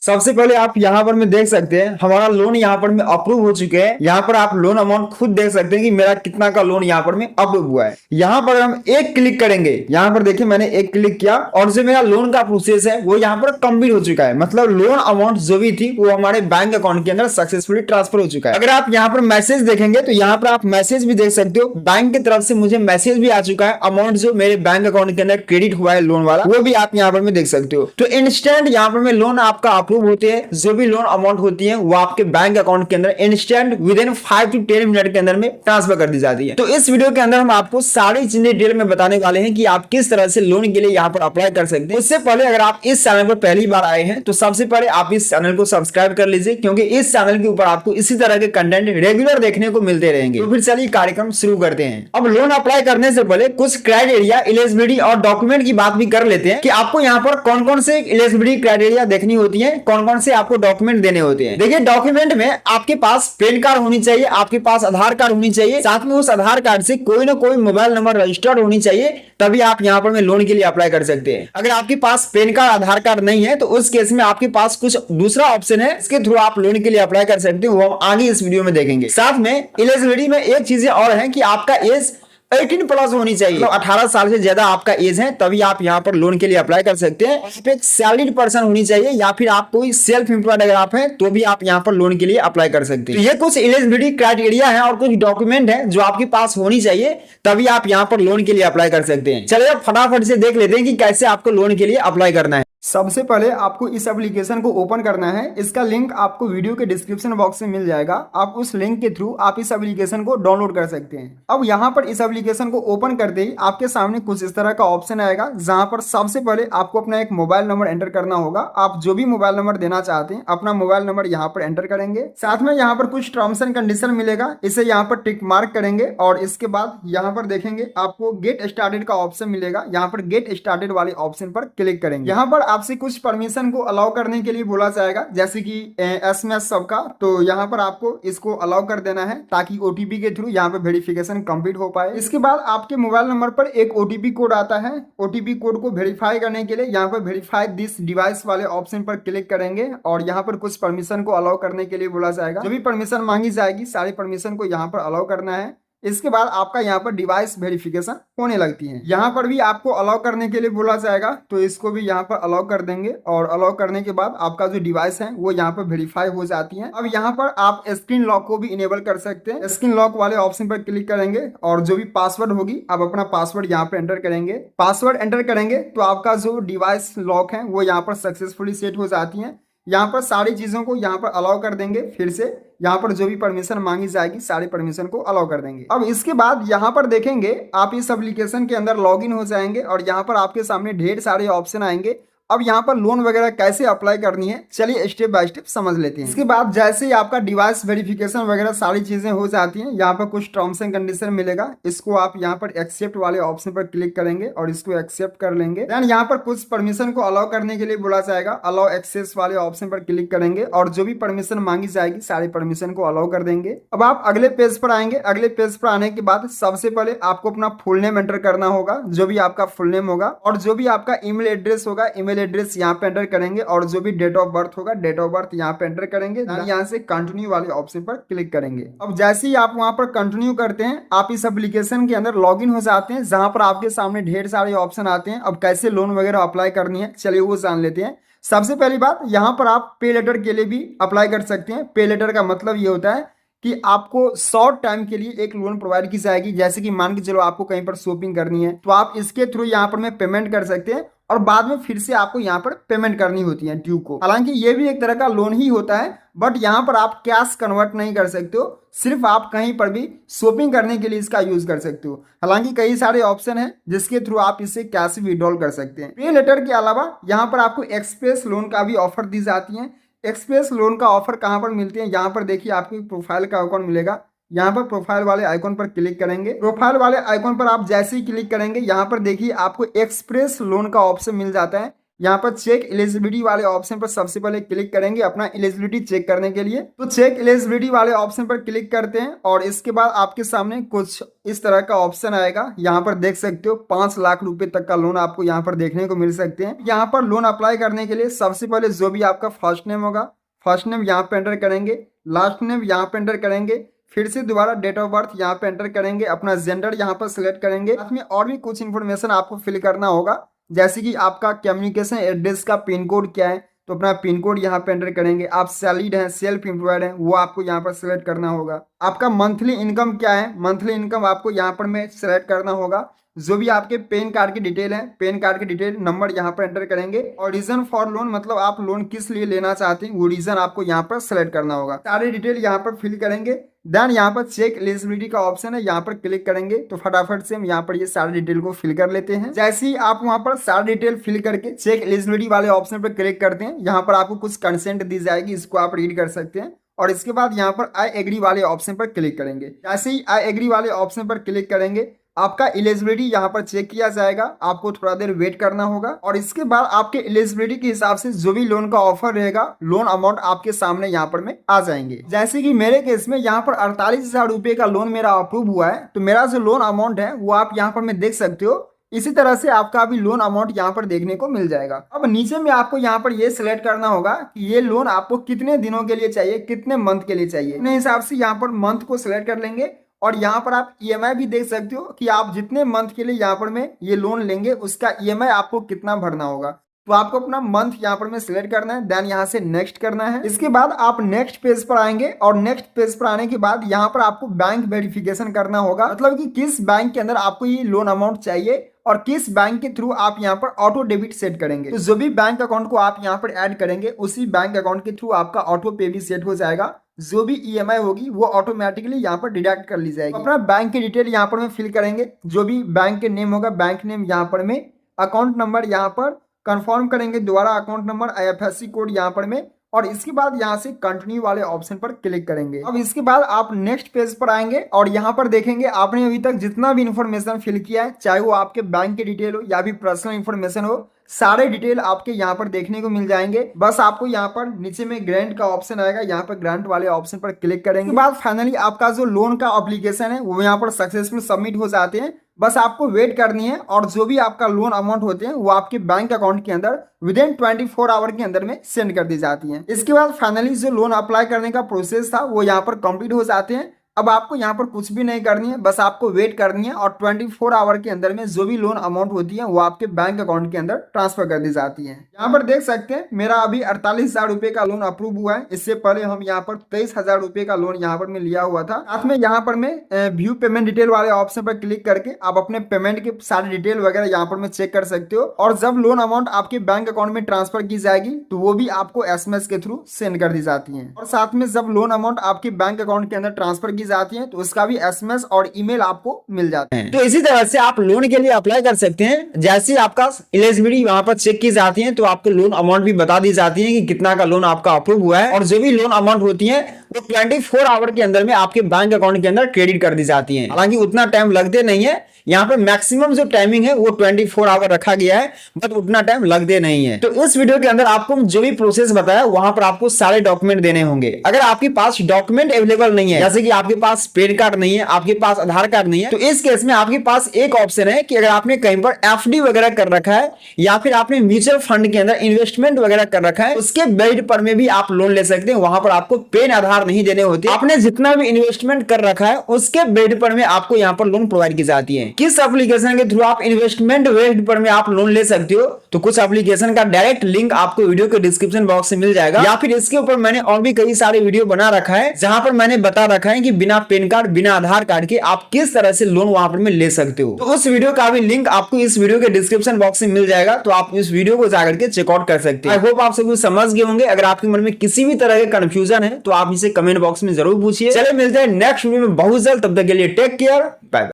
सबसे पहले आप यहाँ पर में देख सकते हैं हमारा लोन यहाँ पर में अप्रूव हो चुके हैं। यहाँ पर आप लोन अमाउंट खुद देख सकते हैं कि मेरा कितना का लोन यहाँ पर में अप्रूव हुआ है। यहाँ पर हम एक क्लिक करेंगे, यहाँ पर देखिए मैंने एक क्लिक किया और जो मेरा लोन का प्रोसेस है वो यहाँ पर कंप्लीट हो चुका है। मतलब लोन अमाउंट जो भी थी वो हमारे बैंक अकाउंट के अंदर सक्सेसफुली ट्रांसफर हो चुका है। अगर आप यहाँ पर मैसेज देखेंगे तो यहाँ पर आप मैसेज भी देख सकते हो, बैंक की तरफ से मुझे मैसेज भी आ चुका है। अमाउंट जो मेरे बैंक अकाउंट के अंदर क्रेडिट हुआ है लोन वाला वो भी आप यहाँ पर में देख सकते हो। तो इंस्टेंट यहाँ पर में लोन आपका अप्रूव होते हैं। जो भी लोन अमाउंट होती है वो आपके बैंक अकाउंट के अंदर instant with in 5 to 10 minute के अंदर में ट्रांसफर कर दी जाती है। तो इस वीडियो के अंदर हम आपको सारी चीजें डिटेल में बताने वाले हैं कि आप किस तरह से लोन के लिए यहाँ पर अप्लाई कर सकते हैं। उससे पहले अगर आप इस चैनल पर पहली बार आए हैं तो सबसे पहले आप इस चैनल को सब्सक्राइब कर लीजिए, क्योंकि इस चैनल के ऊपर आपको इसी तरह के कंटेंट रेगुलर देखने को मिलते रहेंगे। तो फिर चलिए कार्यक्रम शुरू करते हैं। अब लोन अप्लाई करने से पहले कुछ क्राइटेरिया, एलिजिबिलिटी और डॉक्यूमेंट की बात भी कर लेते हैं कि आपको यहाँ पर कौन कौन से एलिजिबिलिटी क्राइटेरिया देखनी होती है, कौन कौन से आपको डॉक्यूमेंट देने होते हैं। देखिए डॉक्यूमेंट में आपके पास पैन कार्ड होनी चाहिए, आपके पास आधार कार्ड होनी चाहिए, साथ में उस आधार कार्ड से कोई ना कोई मोबाइल नंबर रजिस्टर्ड होनी चाहिए, तभी आप यहाँ पर में लोन के लिए अप्लाई कर सकते हैं। अगर आपके पास पैन कार्ड आधार कार्ड नहीं है तो उस केस में आपके पास कुछ दूसरा ऑप्शन है, इसके थ्रू आप लोन के लिए अप्लाई कर सकते हो, वो हम आगे इस वीडियो में देखेंगे। साथ में एलिजिबिलिटी में एक चीजें और है कि आपका एज 18 प्लस होनी चाहिए, मतलब 18 साल से ज्यादा आपका एज है तभी आप यहाँ पर लोन के लिए अप्लाई कर सकते हैं। आप एक सैलरीड पर्सन होनी चाहिए या फिर आप कोई सेल्फ एम्प्लॉयड अगर आप हैं तो भी आप यहाँ पर लोन के लिए अप्लाई कर सकते हैं। तो ये कुछ एलिजिबिलिटी क्राइटेरिया है और कुछ डॉक्यूमेंट है जो आपके पास होनी चाहिए, तभी आप यहाँ पर लोन के लिए अप्लाई कर सकते हैं। चलिए अब फटाफट से देख लेते हैं कि कैसे आपको लोन के लिए अप्लाई करना है। सबसे पहले आपको इस एप्लीकेशन को ओपन करना है। इसका लिंक आपको वीडियो के डिस्क्रिप्शन बॉक्स में मिल जाएगा। आप उस लिंक के थ्रू आप इस एप्लीकेशन को डाउनलोड कर सकते हैं। अब यहाँ पर इस एप्लीकेशन को ओपन करते ही आपके सामने कुछ इस तरह का ऑप्शन आएगा, जहां पर सबसे पहले आपको अपना एक मोबाइल नंबर एंटर करना होगा। आप जो भी मोबाइल नंबर देना चाहते हैं अपना मोबाइल नंबर यहाँ पर एंटर करेंगे। साथ में यहाँ पर कुछ टर्म्स एंड कंडीशन मिलेगा, इसे यहाँ पर टिक मार्क करेंगे और इसके बाद यहाँ पर देखेंगे आपको गेट स्टार्टेड का ऑप्शन मिलेगा। यहाँ पर गेट स्टार्टेड वाले ऑप्शन पर क्लिक करेंगे। यहाँ पर आपसे कुछ परमिशन को अलाउ करने के लिए बोला जाएगा, जैसे कि एसएमएस सबका, तो यहाँ पर आपको इसको अलाउ कर देना है ताकि ओटीपी के थ्रू यहाँ पे वेरिफिकेशन कंप्लीट हो पाए। इसके बाद आपके मोबाइल नंबर पर एक ओटीपी कोड आता है। ओटीपी कोड को वेरीफाई करने के लिए यहाँ पर वेरीफाई दिस डिवाइस वाले ऑप्शन पर क्लिक करेंगे और यहाँ पर कुछ परमिशन को अलाउ करने के लिए बोला जाएगा। जो भी परमिशन मांगी जाएगी सारी परमिशन को यहाँ पर अलाउ करना है। इसके बाद आपका यहाँ पर डिवाइस वेरिफिकेशन होने लगती है। यहाँ पर भी आपको अलाउ करने के लिए बोला जाएगा, तो इसको भी यहाँ पर अलाउ कर देंगे और अलाउ करने के बाद आपका जो डिवाइस है वो यहाँ पर वेरीफाई हो जाती है। अब यहाँ पर आप स्क्रीन लॉक को भी इनेबल कर सकते हैं। स्क्रीन लॉक वाले ऑप्शन पर क्लिक करेंगे और जो भी पासवर्ड होगी आप अपना पासवर्ड यहाँ पर एंटर करेंगे। पासवर्ड एंटर करेंगे तो आपका जो डिवाइस लॉक है वो यहाँ पर सक्सेसफुली सेट हो जाती है। यहाँ पर सारी चीजों को यहाँ पर अलाउ कर देंगे। फिर से यहाँ पर जो भी परमिशन मांगी जाएगी सारी परमिशन को अलाउ कर देंगे। अब इसके बाद यहाँ पर देखेंगे आप इस एप्लीकेशन के अंदर लॉगिन हो जाएंगे और यहाँ पर आपके सामने ढेर सारे ऑप्शन आएंगे। अब यहाँ पर लोन वगैरह कैसे अप्लाई करनी है चलिए स्टेप बाय स्टेप समझ लेते हैं। इसके बाद जैसे ही आपका डिवाइस वेरिफिकेशन वगैरह सारी चीजें हो जाती हैं, यहाँ पर कुछ टर्म्स एंड कंडीशन मिलेगा। इसको आप यहाँ पर एक्सेप्ट वाले ऑप्शन पर क्लिक करेंगे और इसको एक्सेप्ट कर लेंगे। देन यहाँ पर कुछ परमिशन को अलाउ करने के लिए बोला जाएगा, अलाउ एक्सेस वाले ऑप्शन पर क्लिक करेंगे और जो भी परमिशन मांगी जाएगी सारी परमिशन को अलाउ कर देंगे। अब आप अगले पेज पर आएंगे। अगले पेज पर आने के बाद सबसे पहले आपको अपना फुल नेम एंटर करना होगा, जो भी आपका फुल नेम होगा और जो भी आपका ईमेल एड्रेस होगा ईमेल एड्रेस यहाँ पे एंटर करेंगे और जो भी डेट ऑफ बर्थ होगा डेट ऑफ बर्थ यहाँ पे एंटर करेंगे। यहाँ से कंटिन्यू वाले ऑप्शन पर क्लिक करेंगे। अब जैसे ही आप वहां पर कंटिन्यू करते हैं आप इस एप्लीकेशन के अंदर लॉगिन हो जाते हैं, जहां पर आपके सामने ढेर सारे ऑप्शन आते हैं। अब कैसे लोन वगैरह अप्लाई करनी है चलिए वो जान लेते हैं। सबसे पहली बात, यहाँ पर आप पे लेटर के लिए भी अप्लाई कर सकते हैं। पे लेटर का मतलब ये होता है कि आपको शॉर्ट टाइम के लिए एक लोन प्रोवाइड की जाएगी। जैसे कि मान के चलो आपको कहीं पर शॉपिंग करनी है तो आप इसके थ्रू यहाँ पर में पेमेंट कर सकते हैं और बाद में फिर से आपको यहाँ पर पेमेंट करनी होती है ड्यू को। हालांकि ये भी एक तरह का लोन ही होता है, बट यहाँ पर आप कैश कन्वर्ट नहीं कर सकते हो, सिर्फ आप कहीं पर भी शॉपिंग करने के लिए इसका यूज कर सकते हो। हालांकि कई सारे ऑप्शन हैं जिसके थ्रू आप इसे कैश विड्रॉल कर सकते हैं। पे लेटर के अलावा यहाँ पर आपको एक्सप्रेस लोन का भी ऑफर दी जाती है। एक्सप्रेस लोन का ऑफर कहाँ पर मिलती है, यहाँ पर देखिए आपकी प्रोफाइल का आइकॉन मिलेगा। यहाँ पर प्रोफाइल वाले आइकॉन पर क्लिक करेंगे। प्रोफाइल वाले आइकॉन पर आप जैसे ही क्लिक करेंगे यहाँ पर देखिए आपको एक्सप्रेस लोन का ऑप्शन मिल जाता है। यहाँ पर चेक एलिजिबिलिटी वाले ऑप्शन पर सबसे पहले क्लिक करेंगे अपना एलिजिबिलिटी चेक करने के लिए। तो चेक एलिजिबिलिटी वाले ऑप्शन पर क्लिक करते हैं और इसके बाद आपके सामने कुछ इस तरह का ऑप्शन आएगा। यहाँ पर देख सकते हो 5 लाख रुपए तक का लोन आपको यहाँ पर देखने को मिल सकते हैं। यहाँ पर लोन अप्लाई करने के लिए सबसे पहले जो भी आपका फर्स्ट नेम होगा, फर्स्ट नेम यहाँ पे एंटर करेंगे, लास्ट नेम यहाँ पे एंटर करेंगे, फिर से दोबारा डेट ऑफ बर्थ यहाँ पे एंटर करेंगे, अपना जेंडर यहाँ पर सिलेक्ट करेंगे। साथ में और भी कुछ इन्फॉर्मेशन आपको फिल करना होगा, जैसे कि आपका कम्युनिकेशन एड्रेस का पिन कोड क्या है, तो अपना पिन कोड यहाँ पे एंटर करेंगे। आप सैलरीड हैं, सेल्फ एम्प्लॉयड हैं, वो आपको यहाँ पर सिलेक्ट करना होगा। आपका मंथली इनकम क्या है, मंथली इनकम आपको यहाँ पर में सिलेक्ट करना होगा। जो भी आपके पैन कार्ड की डिटेल है, पैन कार्ड की डिटेल नंबर यहाँ पर एंटर करेंगे और रीजन फॉर लोन मतलब आप लोन किस लिए लेना चाहते हैं वो रीजन आपको यहाँ पर सिलेक्ट करना होगा। सारी डिटेल यहाँ पर फिल करेंगे। देन यहाँ पर चेक एलिजिबिलिटी का ऑप्शन है, यहाँ पर क्लिक करेंगे तो फटाफट से हम यहाँ पर ये सारी डिटेल को फिल कर लेते हैं। जैसे ही आप वहाँ पर सारी डिटेल फिल करके चेक एलिजिबिलिटी वाले ऑप्शन पर क्लिक करते हैं, यहाँ पर आपको कुछ कंसेंट दी जाएगी, इसको आप रीड कर सकते हैं। और इसके बाद यहाँ पर आई एग्री वाले ऑप्शन पर क्लिक करेंगे। जैसे ही आई एग्री वाले ऑप्शन पर क्लिक करेंगे आपका एलिजिबिलिटी यहाँ पर चेक किया जाएगा, आपको थोड़ा देर वेट करना होगा और इसके बाद आपके एलिजिबिलिटी के हिसाब से जो भी लोन का ऑफर रहेगा, लोन अमाउंट आपके सामने यहाँ पर में आ जाएंगे। जैसे कि मेरे केस में यहाँ पर 48,000 रुपए का लोन मेरा अप्रूव हुआ है, तो मेरा जो लोन अमाउंट है वो आप यहाँ पर में देख सकते हो। इसी तरह से आपका अभी लोन अमाउंट यहाँ पर देखने को मिल जाएगा। अब नीचे में आपको यहाँ पर ये सिलेक्ट करना होगा कि ये लोन आपको कितने दिनों के लिए चाहिए, कितने मंथ के लिए चाहिए। अपने हिसाब से यहाँ पर मंथ को सिलेक्ट कर लेंगे और यहाँ पर आप ईएमआई भी देख सकते हो कि आप जितने मंथ के लिए यहाँ पर में ये लोन लेंगे उसका ईएमआई आपको कितना भरना होगा। तो आपको अपना मंथ यहाँ पर में सिलेक्ट करना है, देन यहाँ से नेक्स्ट करना है। इसके बाद आप नेक्स्ट पेज पर आएंगे और नेक्स्ट पेज पर आने के बाद यहाँ पर आपको बैंक वेरिफिकेशन करना होगा, मतलब कि किस बैंक के अंदर आपको ये लोन अमाउंट चाहिए और किस बैंक के थ्रू आप यहाँ पर ऑटो डेबिट सेट करेंगे। तो जो भी बैंक अकाउंट को आप यहाँ पर ऐड करेंगे उसी बैंक अकाउंट के थ्रू आपका ऑटो पे भी सेट हो जाएगा। जो भी ईएमआई होगी वो ऑटोमेटिकली यहाँ पर डिडक्ट कर ली जाएगी। अपना बैंक की डिटेल यहाँ पर में फिल करेंगे, जो भी बैंक के नेम होगा बैंक नेम यहाँ पर में, अकाउंट नंबर यहाँ पर कंफर्म करेंगे, दोबारा अकाउंट नंबर, आईएफएससी कोड यहाँ पर में और इसके बाद यहाँ से कंटिन्यू वाले ऑप्शन पर क्लिक करेंगे। अब इसके बाद आप नेक्स्ट पेज पर आएंगे और यहाँ पर देखेंगे आपने अभी तक जितना भी इंफॉर्मेशन फिल किया है, चाहे वो आपके बैंक की डिटेल हो या भी पर्सनल इंफॉर्मेशन हो, सारे डिटेल आपके यहाँ पर देखने को मिल जाएंगे। बस आपको यहाँ पर नीचे में ग्रांट का ऑप्शन आएगा, यहाँ पर ग्रांट वाले ऑप्शन पर क्लिक करेंगे। बाद फाइनली आपका जो लोन का एप्लीकेशन है वो यहाँ पर सक्सेसफुल सबमिट हो जाते हैं। बस आपको वेट करनी है और जो भी आपका लोन अमाउंट होते हैं वो आपके बैंक अकाउंट के अंदर विदिन 24 आवर के अंदर में सेंड कर दी जाती हैं। इसके बाद फाइनली जो लोन अप्लाई करने का प्रोसेस था वो यहाँ पर कंप्लीट हो जाते हैं। अब आपको यहाँ पर कुछ भी नहीं करनी है, बस आपको वेट करनी है और 24 आवर के अंदर में जो भी लोन अमाउंट होती है वो आपके बैंक अकाउंट के अंदर ट्रांसफर कर दी जाती है। यहाँ पर देख सकते हैं मेरा अभी 48,000 रुपए का लोन अप्रूव हुआ है। इससे पहले हम यहाँ पर 23,000 रुपए का लोन यहाँ पर मैं लिया हुआ था। साथ में यहाँ पर मैं व्यू पेमेंट डिटेल वाले ऑप्शन पर क्लिक करके आप अपने पेमेंट के सारे डिटेल वगैरह यहाँ पर मैं चेक कर सकते हो और जब लोन अमाउंट आपके बैंक अकाउंट में ट्रांसफर की जाएगी तो वो भी आपको SMS के थ्रू सेंड कर दी जाती है। और साथ में जब लोन अमाउंट आपके बैंक अकाउंट के अंदर ट्रांसफर की जाती है तो उसका भी SMS और ईमेल आपको मिल जाते हैं। तो इसी तरह से आप लोन के लिए अप्लाई कर सकते हैं। जैसे ही आपका एलिजिबिलिटी वहां पर चेक की जाती है तो आपको लोन अमाउंट भी बता दी जाती है कि कितना का लोन आपका अप्रूव हुआ है और जो भी लोन अमाउंट होती है वो 24 आवर के अंदर में आपके बैंक अकाउंट के अंदर क्रेडिट कर दी जाती है। हालांकि उतना टाइम लगते नहीं है, यहाँ पर मैक्सिमम जो टाइमिंग है वो 24 आवर रखा गया है, बट उतना टाइम लगते नहीं है। तो इस वीडियो के अंदर आपको जो भी प्रोसेस बताया वहां पर आपको सारे डॉक्यूमेंट देने होंगे। अगर आपके पास डॉक्यूमेंट अवेलेबल नहीं है, जैसे कि आपके पास पैन कार्ड नहीं है, आपके पास आधार कार्ड नहीं है, तो इस केस में आपके पास एक ऑप्शन है कि अगर आपने कहीं पर FD वगैरह कर रखा है या फिर आपने म्यूचुअल फंड के अंदर इन्वेस्टमेंट वगैरह कर रखा है, उसके बेसिस पर में भी आप लोन ले सकते हैं। वहां पर आपको पैन आधार नहीं देने होते। आपने जितना भी इन्वेस्टमेंट कर रखा है उसके बेसिस पर में आपको यहाँ पर लोन प्रोवाइड की जाती है। किस एप्लीकेशन के थ्रू आप इन्वेस्टमेंट बेस्ड पर में आप लोन ले सकते हो, तो कुछ एप्लीकेशन का डायरेक्ट लिंक आपको वीडियो के डिस्क्रिप्शन बॉक्स में मिल जाएगा, या फिर इसके ऊपर मैंने और भी कई सारे वीडियो बना रखा है जहां पर मैंने बता रखा है कि बिना पैन कार्ड, बिना आधार कार्ड के आप किस तरह से लोन वहां पर में ले सकते हो। तो उस वीडियो का भी लिंक आपको इस वीडियो के डिस्क्रिप्शन बॉक्स में मिल जाएगा, तो आप इस वीडियो को जाकर के चेकआउट कर सकते हैं। आई होप आप सब कुछ समझ गए होंगे। अगर आपके मन में किसी भी तरह के कंफ्यूजन है तो आप इसे कमेंट बॉक्स में जरूर पूछिए। चले मिलते हैं नेक्स्ट वीडियो में बहुत जल्द, तब तक के लिए टेक केयर, बाय।